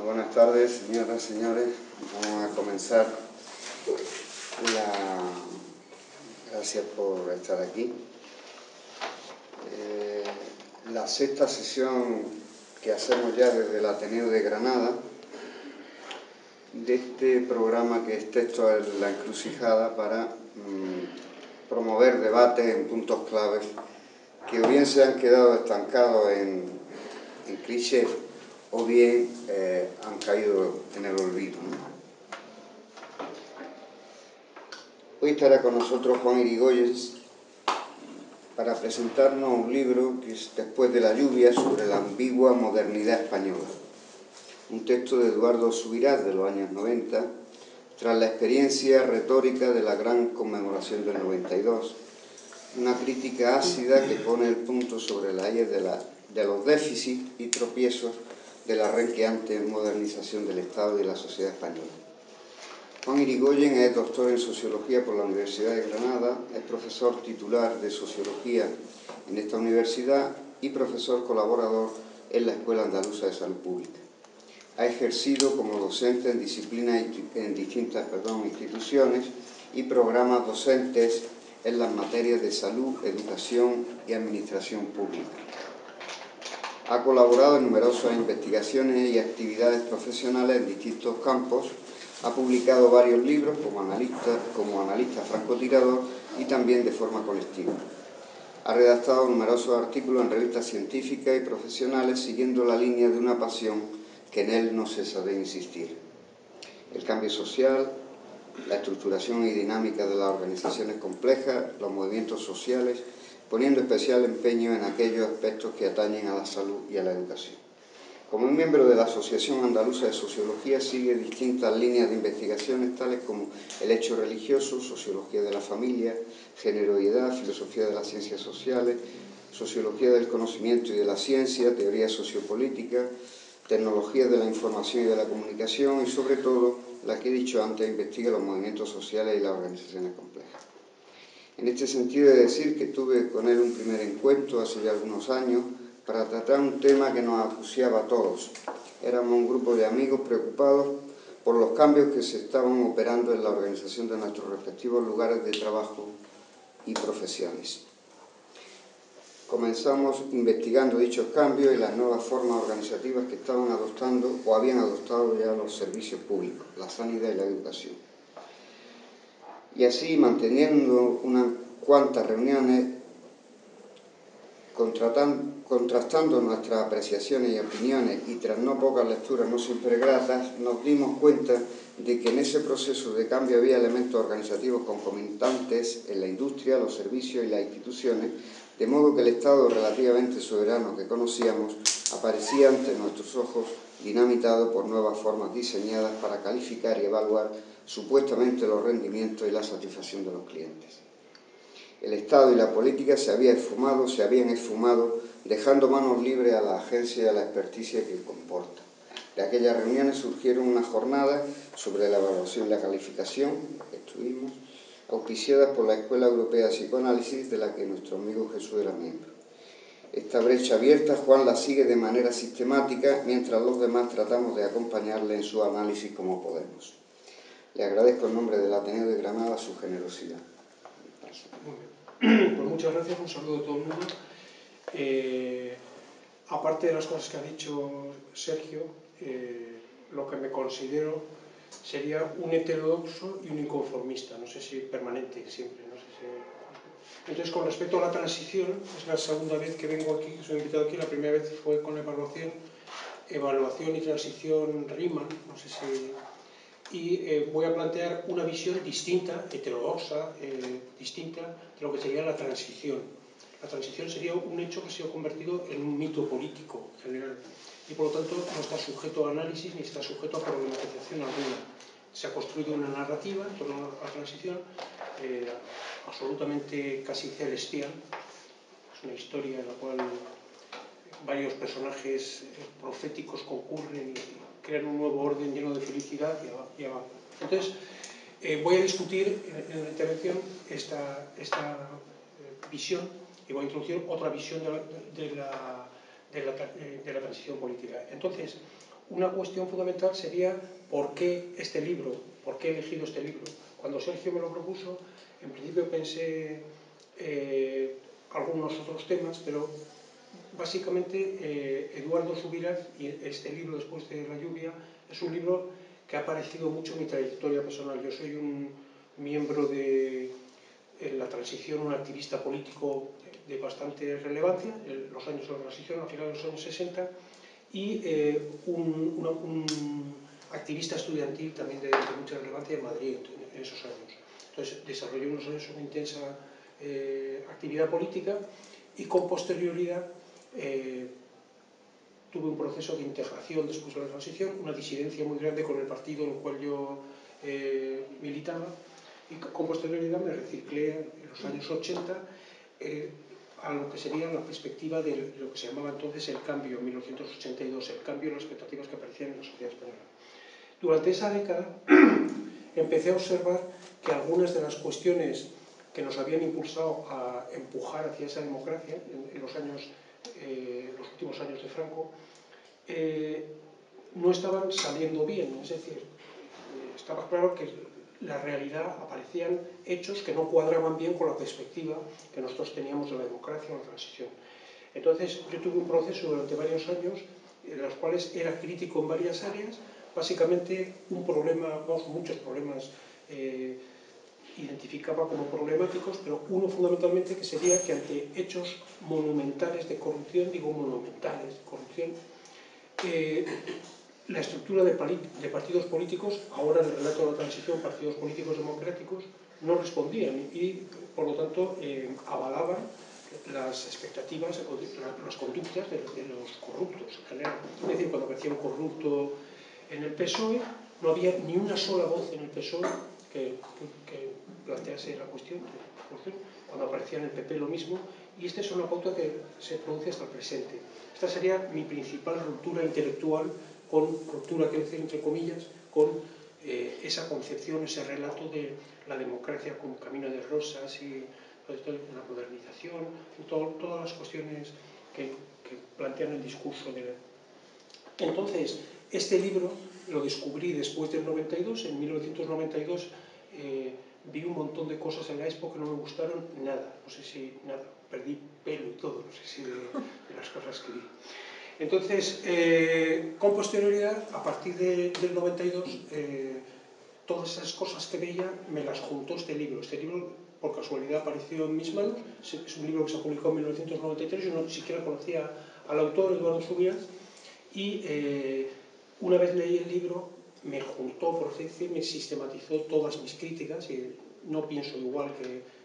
Buenas tardes, señoras y señores. Vamos a comenzar. Gracias por estar aquí. La sexta sesión que hacemos ya desde el Ateneo de Granada, de este programa que es Textos en la Encrucijada, para promover debates en puntos claves que o bien se han quedado estancados en clichés o bien han caído en el olvido, ¿no? Hoy estará con nosotros Juan Irigoyen para presentarnos un libro que es Después de la lluvia, sobre la ambigua modernidad española. Un texto de Eduardo Subirás de los años 90, tras la experiencia retórica de la gran conmemoración del 92. Una crítica ácida que pone el punto sobre la IES de los déficits y tropiezos de la renqueante modernización del Estado y de la sociedad española. Juan Irigoyen es doctor en Sociología por la Universidad de Granada, es profesor titular de Sociología en esta universidad y profesor colaborador en la Escuela Andaluza de Salud Pública. Ha ejercido como docente en disciplinas en distintas instituciones y programas docentes en las materias de salud, educación y administración pública. Ha colaborado en numerosas investigaciones y actividades profesionales en distintos campos. Ha publicado varios libros como analista francotirador y también de forma colectiva. Ha redactado numerosos artículos en revistas científicas y profesionales siguiendo la línea de una pasión que en él no cesa de insistir: el cambio social, la estructuración y dinámica de las organizaciones complejas, los movimientos sociales, poniendo especial empeño en aquellos aspectos que atañen a la salud y a la educación. Como miembro de la Asociación Andaluza de Sociología, sigue distintas líneas de investigaciones tales como el hecho religioso, sociología de la familia, género y edad, filosofía de las ciencias sociales, sociología del conocimiento y de la ciencia, teoría sociopolítica, tecnología de la información y de la comunicación y, sobre todo, la que he dicho antes, investiga los movimientos sociales y las organizaciones complejas. En este sentido, he de decir que tuve con él un primer encuentro hace ya algunos años para tratar un tema que nos acuciaba a todos. Éramos un grupo de amigos preocupados por los cambios que se estaban operando en la organización de nuestros respectivos lugares de trabajo y profesiones. Comenzamos investigando dichos cambios y las nuevas formas organizativas que estaban adoptando o habían adoptado ya los servicios públicos, la sanidad y la educación. Y así, manteniendo unas cuantas reuniones, contrastando nuestras apreciaciones y opiniones y tras no pocas lecturas no siempre gratas, nos dimos cuenta de que en ese proceso de cambio había elementos organizativos concomitantes en la industria, los servicios y las instituciones, de modo que el Estado relativamente soberano que conocíamos aparecía ante nuestros ojos dinamitado por nuevas formas diseñadas para calificar y evaluar supuestamente los rendimientos y la satisfacción de los clientes. El Estado y la política se habían esfumado, dejando manos libres a la agencia y a la experticia que comporta. De aquellas reuniones surgieron unas jornadas sobre la evaluación y la calificación, que estuvimos, auspiciadas por la Escuela Europea de Psicoanálisis, de la que nuestro amigo Jesús era miembro. Esta brecha abierta Juan la sigue de manera sistemática, mientras los demás tratamos de acompañarle en su análisis como podemos. Le agradezco en nombre del Ateneo de Granada su generosidad. Muy bien. Pues muchas gracias, un saludo a todo el mundo. Aparte de las cosas que ha dicho Sergio, lo que me considero sería un heterodoxo y un inconformista, no sé si permanente siempre, no sé si... Entonces, con respecto a la transición, es la segunda vez que vengo aquí, que soy invitado aquí. La primera vez fue con la evaluación y transición Riemann, no sé si... Y voy a plantear una visión distinta, heterodoxa, distinta de lo que sería la transición. La transición sería un hecho que se ha convertido en un mito político general y por lo tanto no está sujeto a análisis ni está sujeto a problematización alguna. Se ha construido una narrativa en torno a la transición absolutamente casi celestial. Es una historia en la cual varios personajes proféticos concurren y crean un nuevo orden lleno de felicidad y avanzan. Entonces, voy a discutir en la intervención esta visión y voy a introducir otra visión de la transición política. Entonces, una cuestión fundamental sería ¿por qué este libro? ¿Por qué he elegido este libro? Cuando Sergio me lo propuso, en principio pensé algunos otros temas, pero básicamente Eduardo Subirats y este libro Después de la lluvia es un libro que ha aparecido mucho en mi trayectoria personal. Yo soy un miembro de la transición, un activista político de bastante relevancia en los años de la transición, a finales de los años 60, y un activista estudiantil también de mucha relevancia en Madrid en esos años. Entonces desarrollé unos años una intensa actividad política y con posterioridad tuve un proceso de integración después de la transición, una disidencia muy grande con el partido en el cual yo militaba, y con posterioridad me reciclé en los años 80 a lo que sería la perspectiva de lo que se llamaba entonces el cambio, en 1982, el cambio en las expectativas que aparecían en la sociedad española. Durante esa década empecé a observar que algunas de las cuestiones que nos habían impulsado a empujar hacia esa democracia en los últimos años de Franco, no estaban saliendo bien. Es decir, estaba claro que la realidad aparecían hechos que no cuadraban bien con la perspectiva que nosotros teníamos de la democracia o la transición. Entonces yo tuve un proceso durante varios años en los cuales era crítico en varias áreas, básicamente un problema, muchos problemas identificaba como problemáticos, pero uno fundamentalmente que sería que ante hechos monumentales de corrupción, digo monumentales de corrupción, la estructura de partidos políticos, ahora en el relato de la transición, partidos políticos democráticos, no respondían y, por lo tanto, avalaban las expectativas o las conductas de los corruptos en general. Es decir, cuando aparecía un corrupto en el PSOE, no había ni una sola voz en el PSOE que plantease la cuestión de corrupción. Cuando aparecía en el PP lo mismo, y esta es una pauta que se produce hasta el presente. Esta sería mi principal ruptura intelectual, ruptura, quiero decir, entre comillas, con esa concepción, ese relato de la democracia como camino de rosas y la modernización, todas las cuestiones que plantean el discurso de... Entonces, este libro lo descubrí después del 92. En 1992 vi un montón de cosas en la Expo que no me gustaron nada, no sé si nada, perdí pelo y todo, no sé si de las cosas que vi. Entonces, con posterioridad, a partir del 92, todas esas cosas que veía me las juntó este libro. Este libro, por casualidad, apareció en mis manos. Es un libro que se publicó en 1993. Yo no siquiera conocía al autor, Eduardo Subirats, y una vez leí el libro, me juntó, por así decir, me sistematizó todas mis críticas, y no pienso igual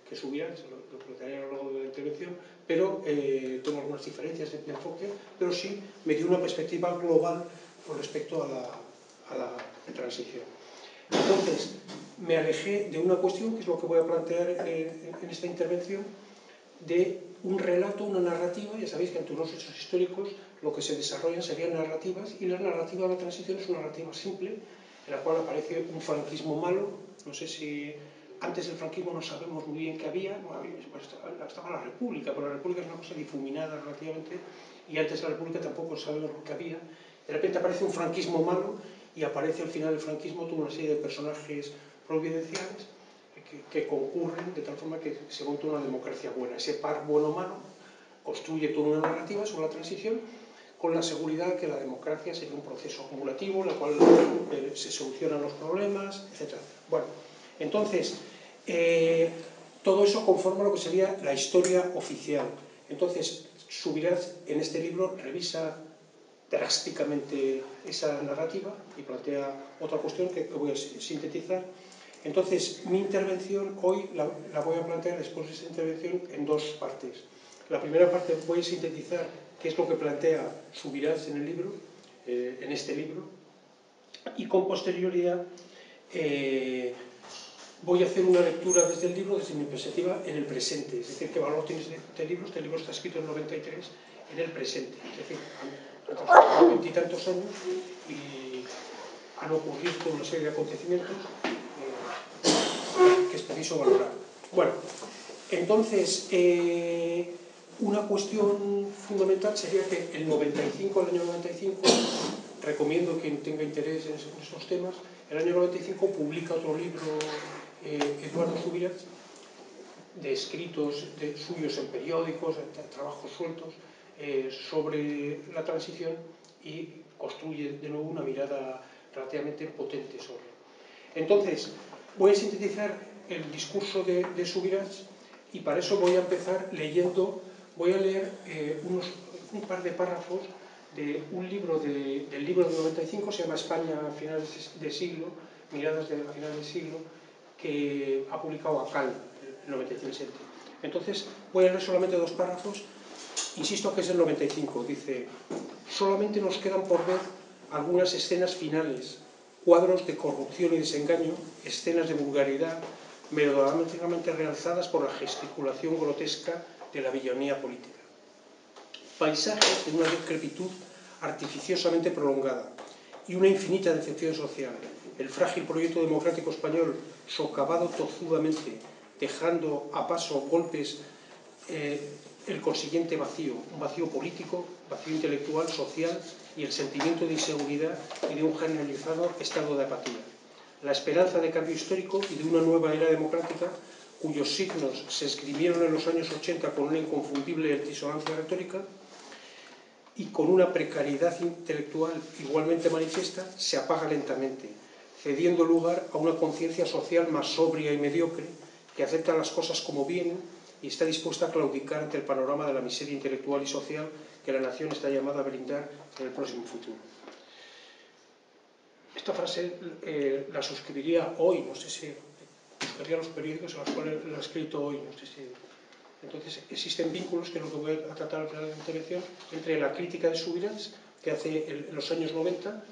que Subirats, lo plantearé a lo largo de la intervención, pero tengo algunas diferencias de enfoque, pero sí me dio una perspectiva global con respecto a la transición. Entonces, me alejé de una cuestión, que es lo que voy a plantear en esta intervención, de un relato, una narrativa. Ya sabéis que ante unos hechos históricos lo que se desarrollan serían narrativas, y la narrativa de la transición es una narrativa simple, en la cual aparece un franquismo malo. No sé si antes del franquismo no sabemos muy bien qué había, pues estaba la República, pero la República es una cosa difuminada relativamente, y antes de la República tampoco sabemos lo que había. De repente aparece un franquismo malo, y aparece al final del franquismo toda una serie de personajes providenciales que concurren de tal forma que se monta una democracia buena. Ese par bueno-malo construye toda una narrativa sobre la transición, con la seguridad que la democracia sería un proceso acumulativo en el cual se solucionan los problemas, etc. Bueno, entonces, todo eso conforma lo que sería la historia oficial. Entonces, Subirats en este libro revisa drásticamente esa narrativa y plantea otra cuestión que voy a sintetizar. Entonces, mi intervención hoy la voy a plantear, después de esta intervención, en dos partes. La primera parte voy a sintetizar qué es lo que plantea Subirats en el libro, en este libro, y con posterioridad voy a hacer una lectura desde el libro, desde mi perspectiva, en el presente. Es decir, qué valor tiene este libro. Este libro está escrito en 93, en el presente. Es decir, han pasado 20 y tantos años y han ocurrido toda una serie de acontecimientos que es preciso valorar. Bueno, entonces, una cuestión fundamental sería que el año 95, recomiendo quien tenga interés en estos temas. En el año 95 publica otro libro Eduardo Subirats, de escritos suyos en periódicos, trabajos sueltos, sobre la transición, y construye de nuevo una mirada relativamente potente sobre él. Entonces, voy a sintetizar el discurso de Subirats, y para eso voy a empezar leyendo, voy a leer un par de párrafos de un libro del libro del 95, se llama España a finales de siglo, miradas a finales de siglo, que ha publicado ACAL, el 93. Entonces, voy a leer solamente dos párrafos. Insisto que es el 95. Dice: solamente nos quedan por ver algunas escenas finales, cuadros de corrupción y desengaño, escenas de vulgaridad, melodramáticamente realzadas por la gesticulación grotesca de la villanía política. Paisajes de una decrepitud artificiosamente prolongada y una infinita decepción social. El frágil proyecto democrático español, socavado tozudamente, dejando a paso golpes el consiguiente vacío, un vacío político, vacío intelectual, social, y el sentimiento de inseguridad y de un generalizado estado de apatía. La esperanza de cambio histórico y de una nueva era democrática, cuyos signos se esgrimieron en los años 80 con una inconfundible altisonancia retórica y con una precariedad intelectual igualmente manifiesta, se apaga lentamente, cediendo lugar a una conciencia social más sobria y mediocre, que acepta las cosas como vienen y está dispuesta a claudicar ante el panorama de la miseria intelectual y social que la nación está llamada a brindar en el próximo futuro. Esta frase la suscribiría hoy, no sé si buscaría los periódicos en los cuales la he escrito hoy, no sé si. Entonces existen vínculos, que es lo que voy a tratar al final de la intervención, entre la crítica de Subirats, que hace en los años 90,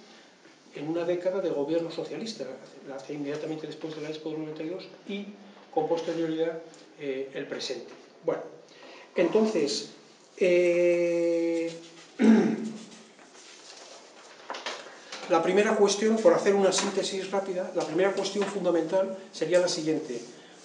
en una década de gobierno socialista, la hace inmediatamente después de la Expo del 92, y con posterioridad el presente. Bueno, entonces, la primera cuestión, por hacer una síntesis rápida, la primera cuestión fundamental sería la siguiente.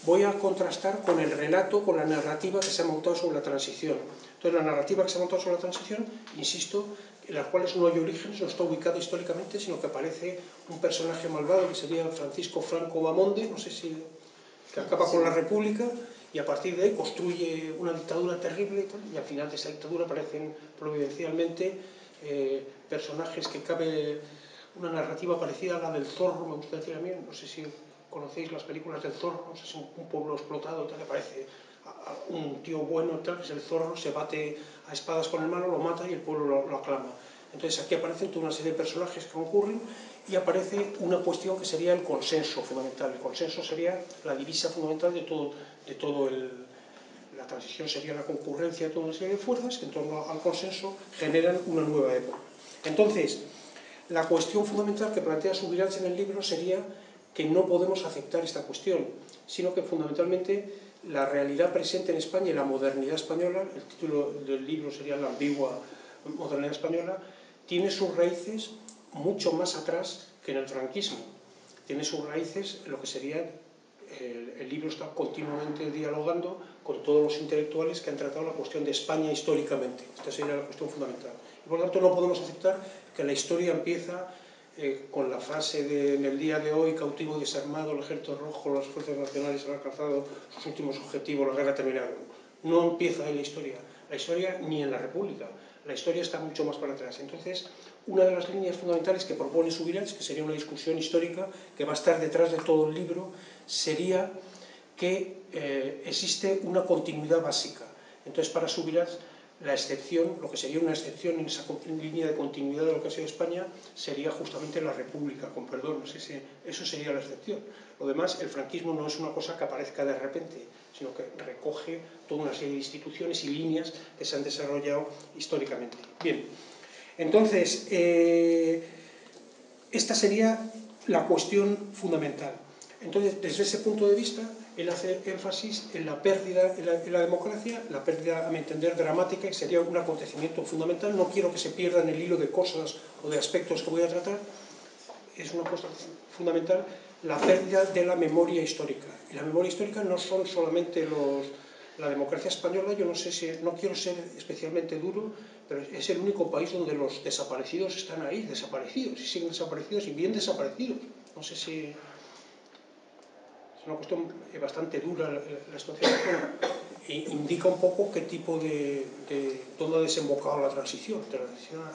Voy a contrastar con el relato, con la narrativa que se ha montado sobre la transición. Entonces, la narrativa que se ha montado sobre la transición, insisto, en la cual no hay orígenes, no está ubicado históricamente, sino que aparece un personaje malvado que sería Francisco Franco Bamonde, no sé si, que acaba con la República, y a partir de ahí construye una dictadura terrible y tal, y al final de esa dictadura aparecen providencialmente personajes que cabe una narrativa parecida a la del Zorro, me gusta decir a mí, no sé si conocéis las películas del Zorro, no sé si un pueblo explotado, tal, aparece un tío bueno, tal, que es el Zorro, se bate a espadas con el malo, lo mata y el pueblo lo aclama. Entonces aquí aparecen toda una serie de personajes que concurren y aparece una cuestión que sería el consenso fundamental. El consenso sería la divisa fundamental de todo la transición, sería la concurrencia de toda una serie de fuerzas que en torno al consenso generan una nueva época. Entonces, la cuestión fundamental que plantea Subirats en el libro sería que no podemos aceptar esta cuestión, sino que fundamentalmente la realidad presente en España y la modernidad española, el título del libro sería La ambigua modernidad española, tiene sus raíces mucho más atrás que en el franquismo. Tiene sus raíces en lo que sería, el libro está continuamente dialogando con todos los intelectuales que han tratado la cuestión de España históricamente. Esta sería la cuestión fundamental. Y por lo tanto no podemos aceptar que la historia empieza con la frase de en el día de hoy, cautivo y desarmado, el ejército rojo, las fuerzas nacionales han alcanzado sus últimos objetivos, la guerra ha terminado. No empieza ahí la historia ni en la República, la historia está mucho más para atrás. Entonces, una de las líneas fundamentales que propone Subirats, que sería una discusión histórica que va a estar detrás de todo el libro, sería que existe una continuidad básica. Entonces, para Subirats, la excepción, lo que sería una excepción en esa línea de continuidad de lo que ha sido España, sería justamente la República, con perdón, no sé si eso sería la excepción. Lo demás, el franquismo no es una cosa que aparezca de repente, sino que recoge toda una serie de instituciones y líneas que se han desarrollado históricamente. Bien, entonces, esta sería la cuestión fundamental. Entonces, desde ese punto de vista, él hace énfasis en la pérdida en la democracia, la pérdida, a mi entender, dramática, que sería un acontecimiento fundamental. No quiero que se pierda en el hilo de cosas o de aspectos que voy a tratar. Es una cosa fundamental, la pérdida de la memoria histórica. Y la memoria histórica no son solamente la democracia española, yo no sé si, no quiero ser especialmente duro, pero es el único país donde los desaparecidos están ahí, desaparecidos, y siguen desaparecidos y bien desaparecidos. No sé si es una cuestión bastante dura la situación. Bueno, indica un poco qué tipo dónde ha desembocado la transición,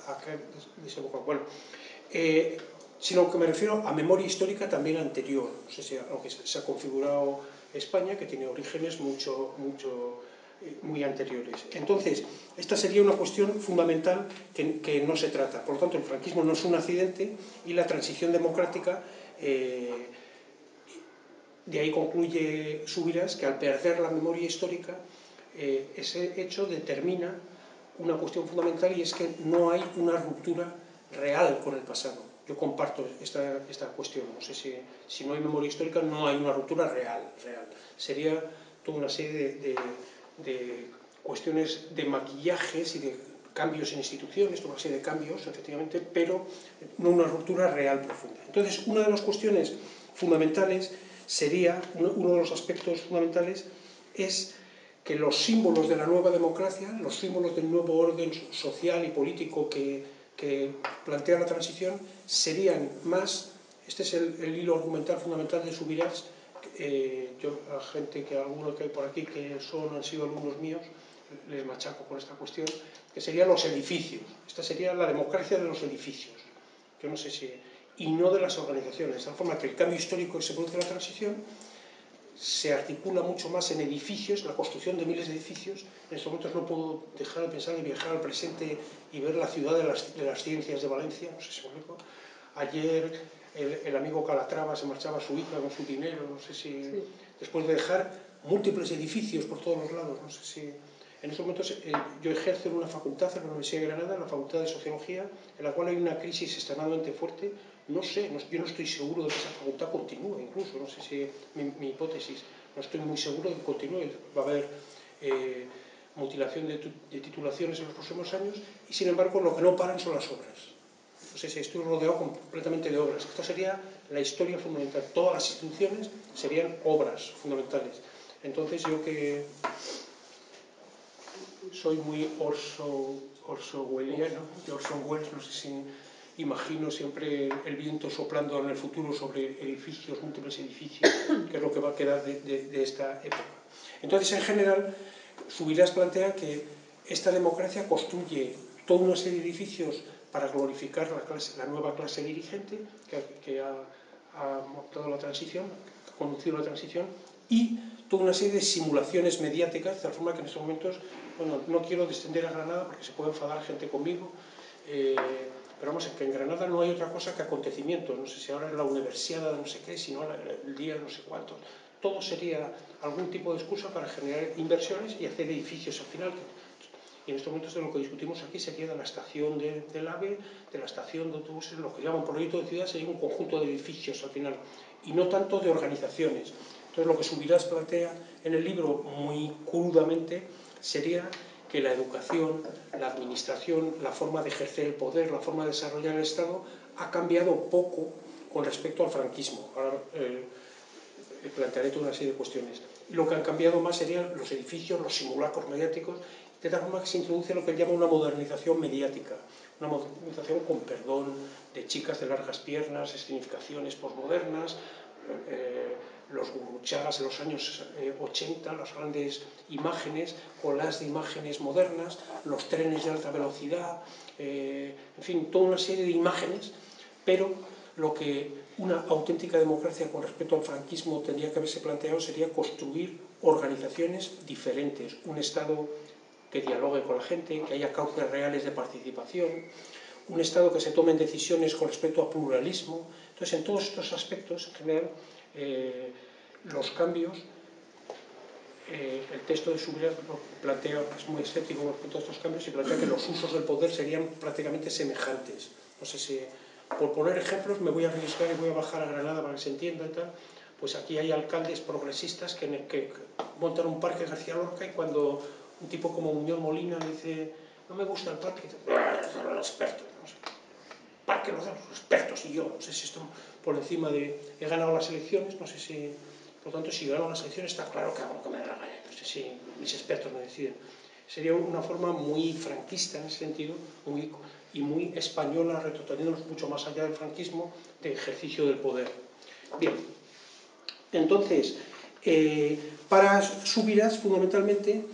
a qué desembocado. Bueno, sino que me refiero a memoria histórica también anterior, no sé si a lo que se ha configurado España, que tiene orígenes muy anteriores. Entonces, esta sería una cuestión fundamental que no se trata. Por lo tanto, el franquismo no es un accidente y la transición democrática, de ahí concluye Subirás, que al perder la memoria histórica, ese hecho determina una cuestión fundamental, y es que no hay una ruptura real con el pasado. Yo comparto esta cuestión. No sé si no hay memoria histórica, no hay una ruptura real. Sería toda una serie de cuestiones de maquillajes y de cambios en instituciones, toda una serie de cambios, efectivamente, pero no una ruptura real profunda. Entonces, una de las cuestiones fundamentales sería, uno de los aspectos fundamentales es que los símbolos de la nueva democracia, los símbolos del nuevo orden social y político que plantea la transición, serían más, este es el hilo argumental fundamental de Subirás. Yo, a gente algunos que hay por aquí que han sido alumnos míos, les machaco con esta cuestión, que serían los edificios. Esta sería la democracia de los edificios. Yo no sé si... y no de las organizaciones, de tal forma que el cambio histórico que se produce en la transición se articula mucho más en edificios, la construcción de miles de edificios. En estos momentos no puedo dejar de pensar de viajar al presente y ver la ciudad de las ciencias de Valencia, no sé si me explico. Ayer el amigo Calatrava se marchaba a Suiza con su dinero, no sé si... Sí. Después de dejar múltiples edificios por todos los lados, no sé si... En estos momentos yo ejerzo en una facultad, en la Universidad de Granada, en la Facultad de Sociología, en la cual hay una crisis extremadamente fuerte. No sé, yo no estoy seguro de que esa facultad continúe, incluso, no sé si mi hipótesis, no estoy muy seguro de que continúe. Va a haber mutilación de titulaciones en los próximos años, y sin embargo lo que no paran son las obras. No sé si estoy rodeado completamente de obras. Esto sería la historia fundamental. Todas las instituciones serían obras fundamentales. Entonces yo, que soy muy orwelliano, de Orson Welles, no sé si imagino siempre el viento soplando en el futuro sobre edificios, múltiples edificios, que es lo que va a quedar de esta época. Entonces, en general, Subirás plantea que esta democracia construye toda una serie de edificios para glorificar la nueva clase dirigente que ha montado la transición, que ha conducido la transición, y toda una serie de simulaciones mediáticas, de tal forma que en estos momentos, bueno, no quiero descender a Granada porque se puede enfadar gente conmigo, pero vamos, que en Granada no hay otra cosa que acontecimientos. No sé si ahora es la universidad de no sé qué, sino el día de no sé cuántos. Todo sería algún tipo de excusa para generar inversiones y hacer edificios al final. Y en estos momentos de lo que discutimos aquí sería de la estación del AVE, de la estación de autobuses, lo que llaman proyecto de ciudad, sería un conjunto de edificios al final, y no tanto de organizaciones. Entonces, lo que Subirás plantea en el libro, muy crudamente, sería que la educación, la administración, la forma de ejercer el poder, la forma de desarrollar el Estado, ha cambiado poco con respecto al franquismo. Ahora plantearé toda una serie de cuestiones. Y lo que han cambiado más serían los edificios, los simulacros mediáticos, de tal forma que se introduce lo que él llama una modernización mediática, una modernización con perdón, de chicas de largas piernas, escenificaciones posmodernas, los gurruchagas en los años 80, las grandes imágenes, colas de imágenes modernas, los trenes de alta velocidad, en fin, toda una serie de imágenes, pero lo que una auténtica democracia con respecto al franquismo tendría que haberse planteado sería construir organizaciones diferentes, un Estado que dialogue con la gente, que haya cauces reales de participación, un Estado que se tomen decisiones con respecto a pluralismo. Entonces, en todos estos aspectos, en general, los cambios, el texto de Subirás plantea, es muy escéptico con respecto a estos cambios, y plantea que los usos del poder serían prácticamente semejantes. No sé si, por poner ejemplos, me voy a arriesgar y voy a bajar a Granada para que se entienda y tal. Pues aquí hay alcaldes progresistas que montan un parque García Lorca, y cuando un tipo como Muñoz Molina dice, no me gusta el parque, son los expertos, no sé, parque los expertos, y yo, no sé si esto por encima de, he ganado las elecciones, no sé si Por lo tanto, si gano las elecciones, está claro que hago lo que me da la gana. No sé si mis expertos me deciden. Sería una forma muy franquista en ese sentido, y muy española, retrotrayéndonos mucho más allá del franquismo, de ejercicio del poder. Bien, entonces, para Subirás, fundamentalmente,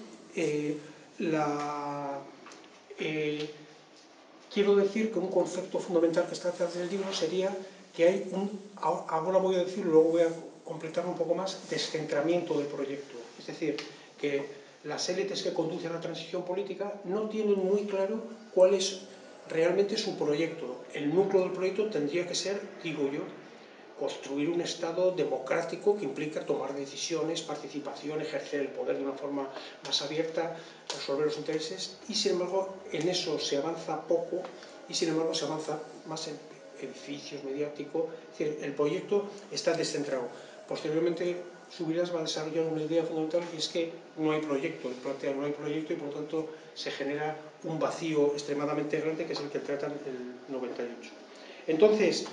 quiero decir que un concepto fundamental que está detrás del libro sería que hay ahora voy a decirlo, luego voy a completarlo un poco más, descentramiento del proyecto. Es decir, que las élites que conducen a la transición política no tienen muy claro cuál es realmente su proyecto. El núcleo del proyecto tendría que ser, digo yo, construir un Estado democrático que implica tomar decisiones, participación, ejercer el poder de una forma más abierta, resolver los intereses, y sin embargo en eso se avanza poco y sin embargo se avanza más en edificios mediáticos. Es decir, el proyecto está descentrado. Posteriormente Subirás va a desarrollar una idea fundamental, y es que no hay proyecto, él plantea no hay proyecto y por lo tanto se genera un vacío extremadamente grande que es el que trata el 98. Entonces,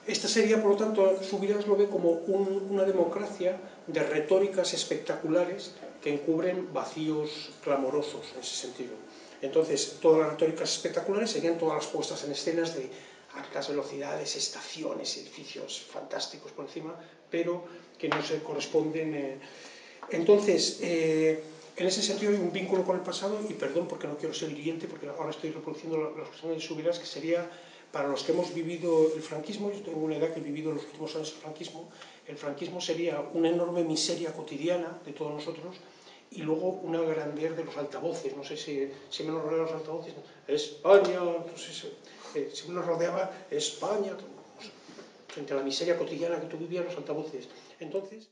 esta sería, por lo tanto, Subirás lo ve como una democracia de retóricas espectaculares que encubren vacíos clamorosos en ese sentido. Entonces, todas las retóricas espectaculares serían todas las puestas en escenas de altas velocidades, estaciones, edificios fantásticos por encima, pero que no se corresponden. Entonces, en ese sentido hay un vínculo con el pasado, y perdón porque no quiero ser hiriente, porque ahora estoy reproduciendo las cuestiones de Subirás, que sería para los que hemos vivido el franquismo. Yo tengo una edad que he vivido en los últimos años el franquismo sería una enorme miseria cotidiana de todos nosotros, y luego una grandeur de los altavoces. No sé si me nos rodean los altavoces, España, no sé si me nos rodeaba España, frente a la miseria cotidiana que tú vivías, los altavoces. Entonces